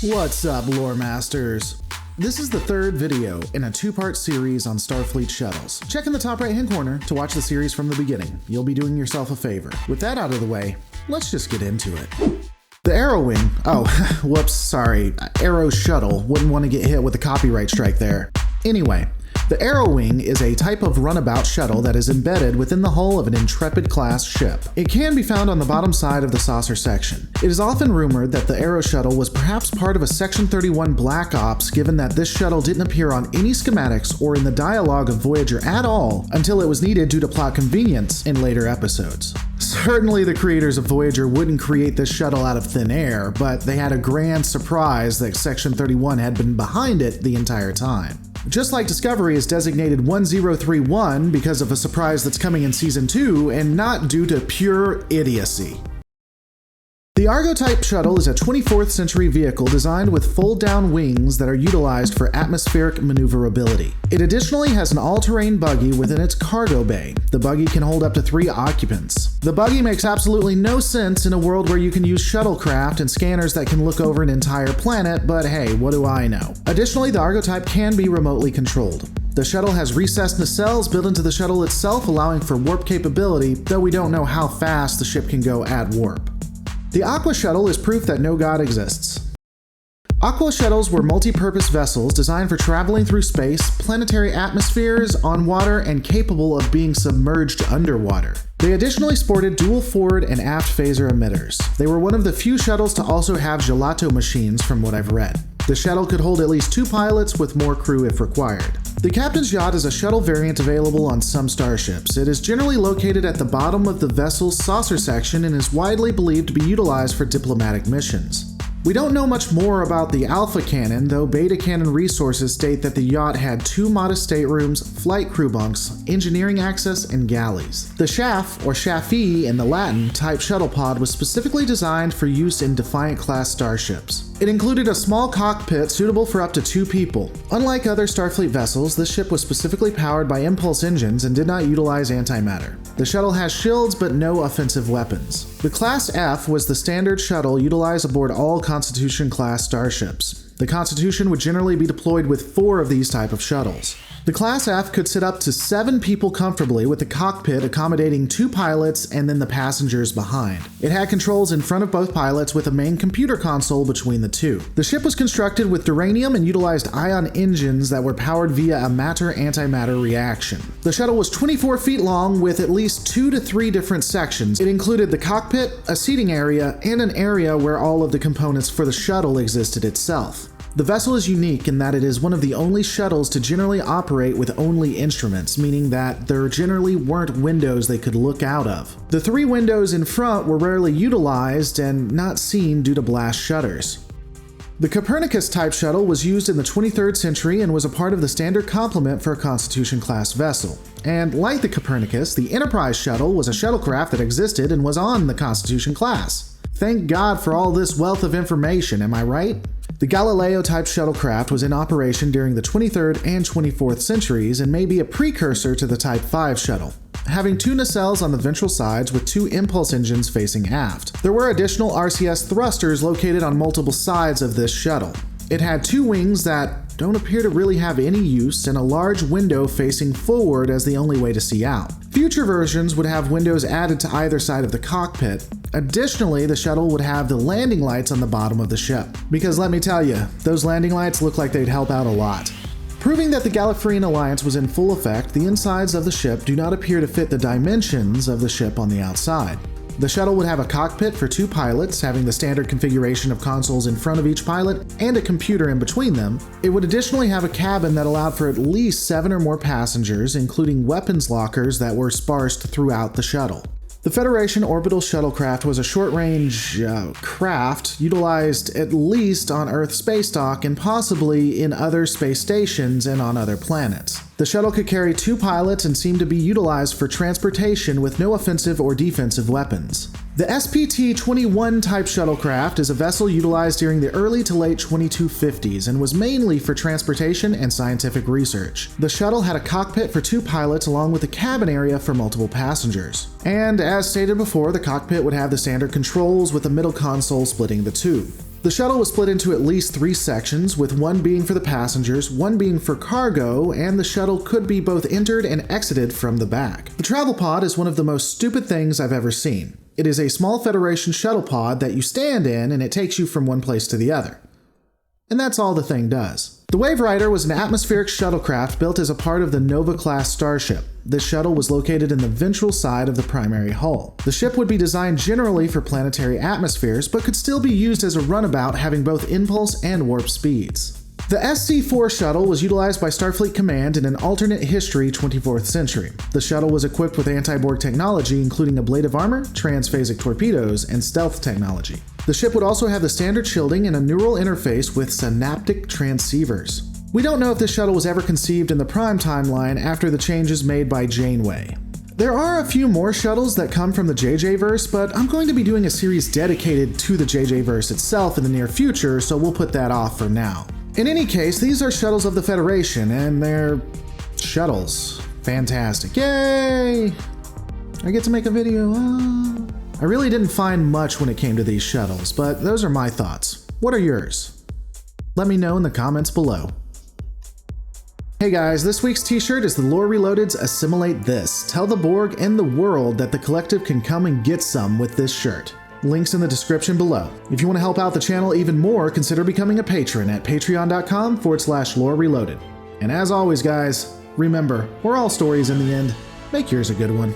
What's up, lore masters? This is the third video in a two-part series on Starfleet shuttles. Check in the top right-hand corner to watch the series from the beginning. You'll be doing yourself a favor. With that out of the way, let's just get into it. The Arrow Wing, whoops, sorry, Arrow Shuttle, wouldn't want to get hit with a copyright strike there. Anyway, the Arrow Wing is a type of runabout shuttle that is embedded within the hull of an Intrepid-class ship. It can be found on the bottom side of the saucer section. It is often rumored that the Arrow Shuttle was perhaps part of a Section 31 Black Ops, given that this shuttle didn't appear on any schematics or in the dialogue of Voyager at all until it was needed due to plot convenience in later episodes. Certainly the creators of Voyager wouldn't create this shuttle out of thin air, but they had a grand surprise that Section 31 had been behind it the entire time. Just like Discovery is designated 1031 because of a surprise that's coming in Season 2 and not due to pure idiocy. The Argo-type shuttle is a 24th century vehicle designed with fold-down wings that are utilized for atmospheric maneuverability. It additionally has an all-terrain buggy within its cargo bay. The buggy can hold up to 3 occupants. The buggy makes absolutely no sense in a world where you can use shuttlecraft and scanners that can look over an entire planet, but hey, what do I know? Additionally, the Argo-type can be remotely controlled. The shuttle has recessed nacelles built into the shuttle itself, allowing for warp capability, though we don't know how fast the ship can go at warp. The Aqua Shuttle is proof that no god exists. Aqua Shuttles were multi-purpose vessels designed for traveling through space, planetary atmospheres, on water, and capable of being submerged underwater. They additionally sported dual forward and aft phaser emitters. They were one of the few shuttles to also have gelato machines from what I've read. The shuttle could hold at least 2 pilots with more crew if required. The Captain's Yacht is a shuttle variant available on some starships. It is generally located at the bottom of the vessel's saucer section and is widely believed to be utilized for diplomatic missions. We don't know much more about the Alpha Cannon, though Beta Cannon resources state that the yacht had 2 modest staterooms, flight crew bunks, engineering access, and galleys. The Chaff, or Chaffee in the Latin, type shuttle pod was specifically designed for use in Defiant-class starships. It included a small cockpit suitable for up to 2 people. Unlike other Starfleet vessels, this ship was specifically powered by impulse engines and did not utilize antimatter. The shuttle has shields but no offensive weapons. The Class F was the standard shuttle utilized aboard all Constitution-class starships. The Constitution would generally be deployed with 4 of these type of shuttles. The Class F could sit up to 7 people comfortably, with the cockpit accommodating 2 pilots and then the passengers behind. It had controls in front of both pilots with a main computer console between the two. The ship was constructed with duranium and utilized ion engines that were powered via a matter-antimatter reaction. The shuttle was 24 feet long with at least 2 to 3 different sections. It included the cockpit, a seating area, and an area where all of the components for the shuttle existed itself. The vessel is unique in that it is one of the only shuttles to generally operate with only instruments, meaning that there generally weren't windows they could look out of. The 3 windows in front were rarely utilized and not seen due to blast shutters. The Copernicus-type shuttle was used in the 23rd century and was a part of the standard complement for a Constitution-class vessel. And like the Copernicus, the Enterprise shuttle was a shuttlecraft that existed and was on the Constitution-class. Thank God for all this wealth of information, am I right? The Galileo-type shuttlecraft was in operation during the 23rd and 24th centuries and may be a precursor to the Type 5 shuttle, having 2 nacelles on the ventral sides with 2 impulse engines facing aft. There were additional RCS thrusters located on multiple sides of this shuttle. It had 2 wings that don't appear to really have any use and a large window facing forward as the only way to see out. Future versions would have windows added to either side of the cockpit. Additionally, the shuttle would have the landing lights on the bottom of the ship. Because let me tell you, those landing lights look like they'd help out a lot. Proving that the Gallifreyan Alliance was in full effect, the insides of the ship do not appear to fit the dimensions of the ship on the outside. The shuttle would have a cockpit for 2 pilots, having the standard configuration of consoles in front of each pilot and a computer in between them. It would additionally have a cabin that allowed for at least 7 or more passengers, including weapons lockers that were sparsed throughout the shuttle. The Federation orbital shuttlecraft was a short-range craft utilized at least on Earth space dock and possibly in other space stations and on other planets. The shuttle could carry 2 pilots and seemed to be utilized for transportation with no offensive or defensive weapons. The SPT-21 type shuttlecraft is a vessel utilized during the early to late 2250s and was mainly for transportation and scientific research. The shuttle had a cockpit for 2 pilots along with a cabin area for multiple passengers. And as stated before, the cockpit would have the standard controls with the middle console splitting the 2. The The shuttle was split into at least 3 sections, with one being for the passengers, one being for cargo, and the shuttle could be both entered and exited from the back. The travel pod is one of the most stupid things I've ever seen. It is a small Federation shuttle pod that you stand in and it takes you from one place to the other. And that's all the thing does. The Wave Rider was an atmospheric shuttlecraft built as a part of the Nova-class starship. This shuttle was located in the ventral side of the primary hull. The ship would be designed generally for planetary atmospheres, but could still be used as a runabout, having both impulse and warp speeds. The SC-4 shuttle was utilized by Starfleet Command in an alternate history 24th century. The shuttle was equipped with anti-Borg technology, including ablative armor, transphasic torpedoes, and stealth technology. The ship would also have the standard shielding and a neural interface with synaptic transceivers. We don't know if this shuttle was ever conceived in the Prime timeline after the changes made by Janeway. There are a few more shuttles that come from the JJ-verse, but I'm going to be doing a series dedicated to the JJ-verse itself in the near future, so we'll put that off for now. In any case, these are shuttles of the Federation, and they're shuttles. Fantastic. Yay! I get to make a video. I really didn't find much when it came to these shuttles, but those are my thoughts. What are yours? Let me know in the comments below. Hey guys, this week's t-shirt is the Lore Reloaded's Assimilate This. Tell the Borg and the world that the collective can come and get some with this shirt. Links in the description below. If you want to help out the channel even more, consider becoming a patron at patreon.com/Lore Reloaded. And as always guys, remember, we're all stories in the end. Make yours a good one.